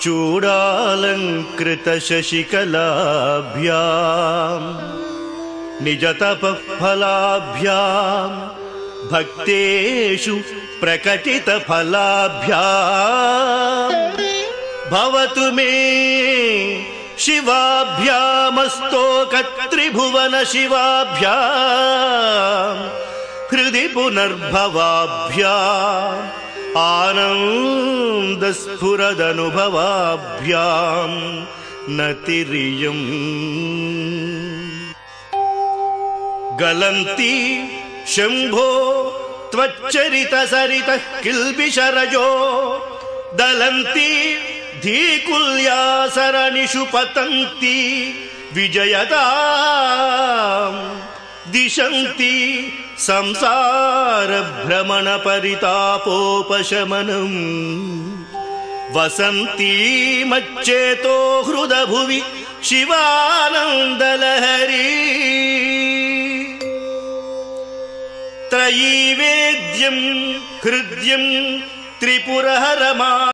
चूडालङ्कृतशशिकलाभ्याम् निजतपःफलाभ्याम् भक्तेषु प्रकटितफलाभ्याम् भवतु मे शिवाभ्यामस्तोकत्रिभुवन शिवाभ्याम् हृदि पुनर्भवाभ्याम् आनन्दस्फुरदनुभवाभ्याम् नतिरियम् गलन्ति शम्भो त्वच्चरितसरितः किल्बिषरजो दलन्ति धीकुल्यासरणिषु पतन्ति विजयताम् दिशन्ति संसारभ्रमणपरितापोपशमनम् वसन्ति मच्चेतो हृदभुवि शिवानन्दलहरी त्रयीवेद्यं हृद्यं त्रिपुरहरमा।